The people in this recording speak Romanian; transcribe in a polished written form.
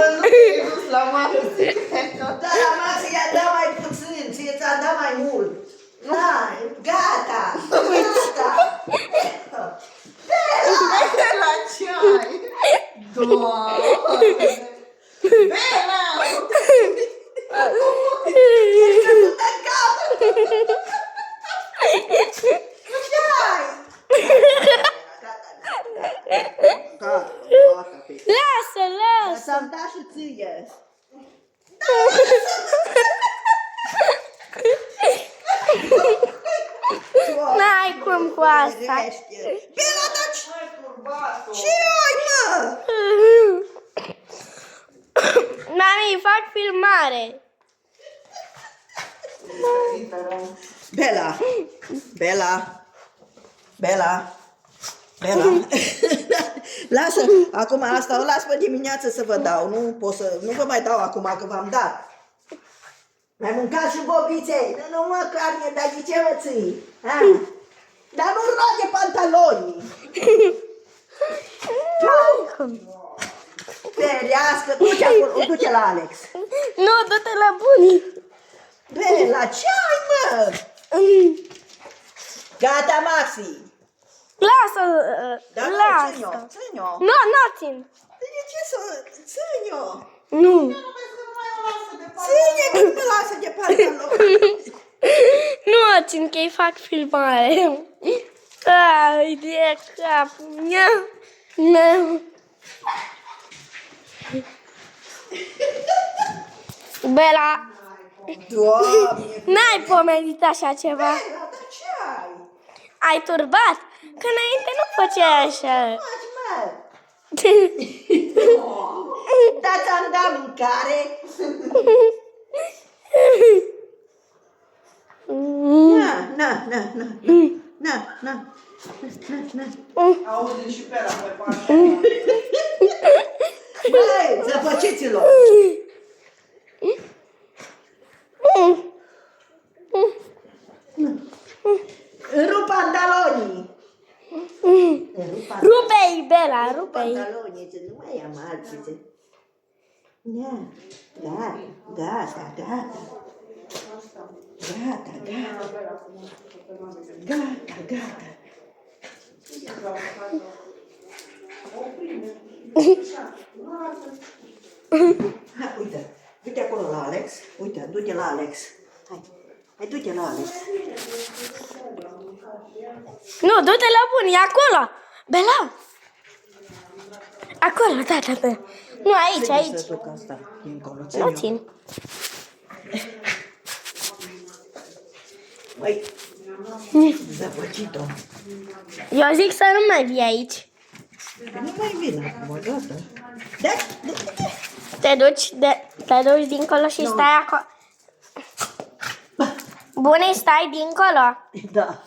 văzut că e dus la Maxi. Da, la Maxi i-a dat mai puțin, ție ți-a dat mai mult. Na, gata, gata. La ceai. Doamne. Bela! Lasă, lasă! Să-mi da și ție. N-ai cum cu asta. Bela, dar ce ai, mă? Mami, fac filmare. Bela, Bela, Bela, Bela. Lasă, acum asta o las pe dimineață să vă dau. Nu vă mai dau acum că v-am dat. Mai mâncați și bobiței. Nu mă carne, dar de ce mă ții? Ha? Dar nu roage pantalonii. Ferească, du-te acolo, du-te la Alex. Nu, du-te la bunii. Bela, ce ai, mă? Gata, Maxi. Lasă, Da, lasă. ține-o. Nu, nu țin. De ce să ține-o? Nu. Ține că nu mă lasă de pantaloni. Nu o țin că îi fac filmare. Ai de capul meu. Bela, Doamne, n-ai pomenit așa ceva. Bela, dar ce ai? Ai turbat? Că înainte nu făceai așa. Faci, mă? Da, ți-am dat mâncare? Na. Auzi și pe ăla pe partea. Băi, zăpăciți-l-o. Rup pantalonii. Rupe-i, Bela, rupe-i. Pantalonii, ce nu mai am alții. Gata. Gata. Hai, uite, du-te acolo la Alex. Uite, du-te la Alex. Hai, du-te la Alex. Nu, du-te la bun, e acolo. Bela. Acolo, da. Nu, aici. Să duc asta dincolo. Nu țin. Băi, zăpăcit-o. Eu zic să nu mai vii aici. Nu mai vin acum, gata. Te duci dincolo și stai acolo. Bune, stai dincolo. Da.